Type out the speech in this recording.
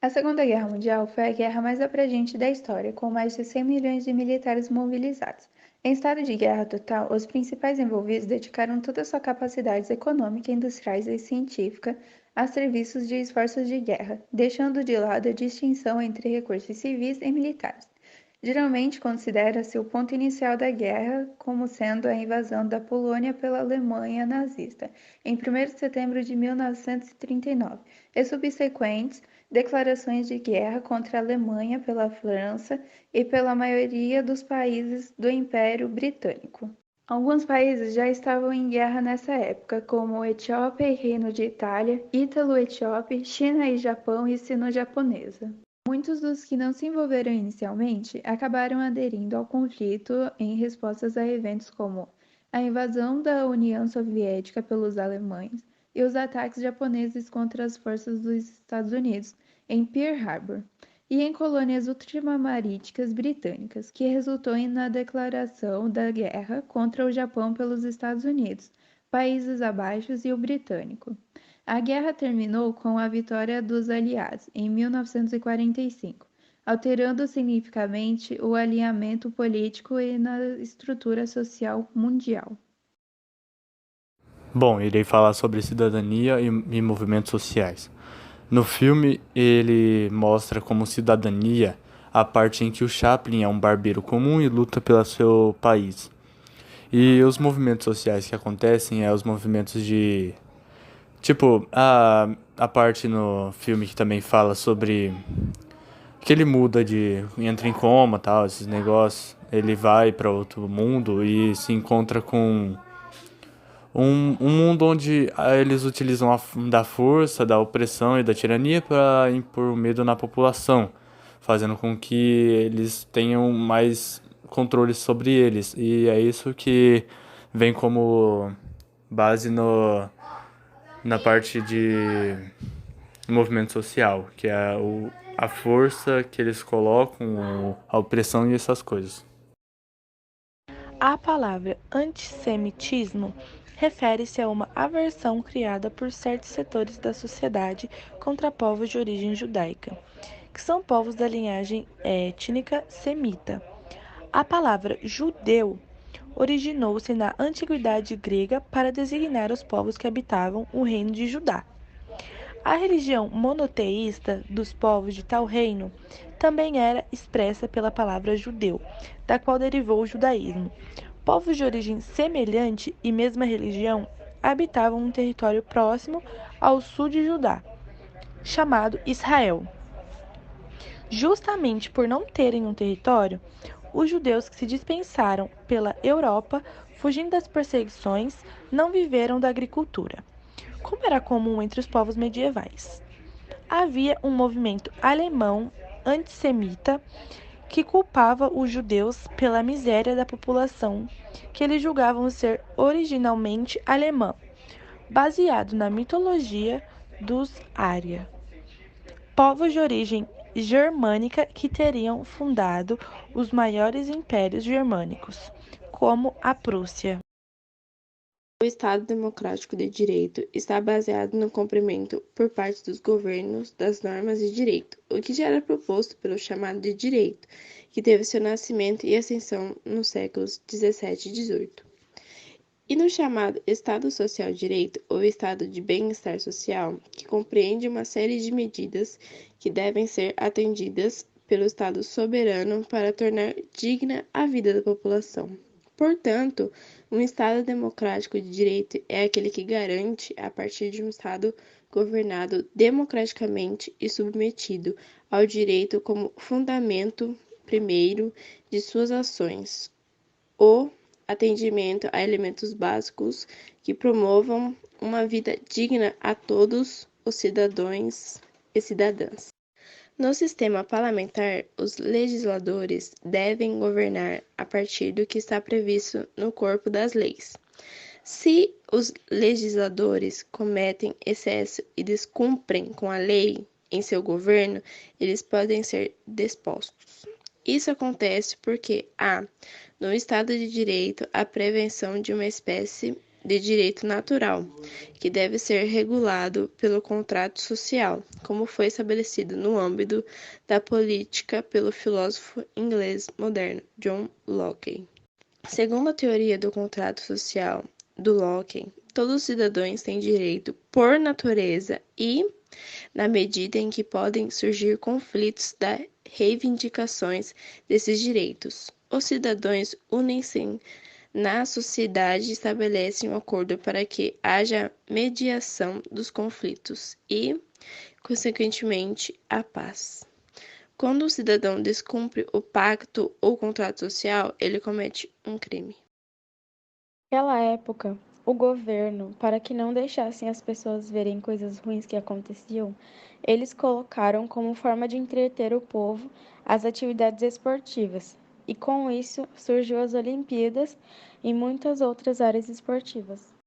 A Segunda Guerra Mundial foi a guerra mais abrangente da história, com mais de 100 milhões de militares mobilizados. Em estado de guerra total, os principais envolvidos dedicaram toda a sua capacidade econômica, industriais e científica a serviços de esforços de guerra, deixando de lado a distinção entre recursos civis e militares. Geralmente considera-se o ponto inicial da guerra como sendo a invasão da Polônia pela Alemanha nazista, em 1º de setembro de 1939, e subsequentes declarações de guerra contra a Alemanha pela França e pela maioria dos países do Império Britânico. Alguns países já estavam em guerra nessa época, como Etiópia e Reino de Itália, Ítalo-Etíope, China e Japão e Sino-Japonesa. Muitos dos que não se envolveram inicialmente acabaram aderindo ao conflito em respostas a eventos como a invasão da União Soviética pelos alemães e os ataques japoneses contra as forças dos Estados Unidos em Pearl Harbor, e em colônias ultramarítimas britânicas, que resultou na declaração da guerra contra o Japão pelos Estados Unidos, Países Abaixos e o Britânico. A guerra terminou com a vitória dos aliados em 1945, alterando significativamente o alinhamento político e na estrutura social mundial. Bom, irei falar sobre cidadania e movimentos sociais. No filme, ele mostra como cidadania a parte em que o Chaplin é um barbeiro comum e luta pelo seu país. E os movimentos sociais que acontecem é os movimentos de... Tipo, a parte no filme que também fala sobre que ele muda de... entra em coma, tal, esses negócios. Ele vai para outro mundo e se encontra com um mundo onde eles utilizam da força, da opressão e da tirania para impor medo na população, fazendo com que eles tenham mais controle sobre eles. E é isso que vem como base na parte de movimento social, que é a força que eles colocam, a opressão e essas coisas. A palavra antissemitismo refere-se a uma aversão criada por certos setores da sociedade contra povos de origem judaica, que são povos da linhagem étnica semita. A palavra judeu originou-se na antiguidade grega para designar os povos que habitavam o reino de Judá. A religião monoteísta dos povos de tal reino também era expressa pela palavra judeu, da qual derivou o judaísmo. Povos de origem semelhante e mesma religião habitavam um território próximo ao sul de Judá, chamado Israel. Justamente por não terem um território, os judeus que se dispersaram pela Europa, fugindo das perseguições, não viveram da agricultura, como era comum entre os povos medievais. Havia um movimento alemão antissemita que culpava os judeus pela miséria da população, que eles julgavam ser originalmente alemã, baseado na mitologia dos Ária, povos de origem germânica que teriam fundado os maiores impérios germânicos, como a Prússia. O Estado Democrático de Direito está baseado no cumprimento por parte dos governos das normas de direito, o que já era proposto pelo chamado de direito, que teve seu nascimento e ascensão nos séculos 17 e 18. E no chamado Estado Social de Direito, ou Estado de Bem-Estar Social, que compreende uma série de medidas que devem ser atendidas pelo Estado soberano para tornar digna a vida da população. Portanto, um Estado democrático de direito é aquele que garante, a partir de um Estado governado democraticamente e submetido ao direito como fundamento primeiro de suas ações, o atendimento a elementos básicos que promovam uma vida digna a todos os cidadãos e cidadãs. No sistema parlamentar, os legisladores devem governar a partir do que está previsto no corpo das leis. Se os legisladores cometem excesso e descumprem com a lei em seu governo, eles podem ser depostos. Isso acontece porque há, no Estado de Direito, a prevenção de uma espécie de direito natural, que deve ser regulado pelo contrato social, como foi estabelecido no âmbito da política pelo filósofo inglês moderno John Locke. Segundo a teoria do contrato social do Locke, todos os cidadãos têm direito por natureza e, na medida em que podem surgir conflitos das reivindicações desses direitos, os cidadãos unem-se na sociedade e estabelecem um acordo para que haja mediação dos conflitos e, consequentemente, a paz. Quando o cidadão descumpre o pacto ou contrato social, ele comete um crime. Naquela época, o governo, para que não deixassem as pessoas verem coisas ruins que aconteciam, eles colocaram como forma de entreter o povo as atividades esportivas, e com isso surgiu as Olimpíadas e muitas outras áreas esportivas.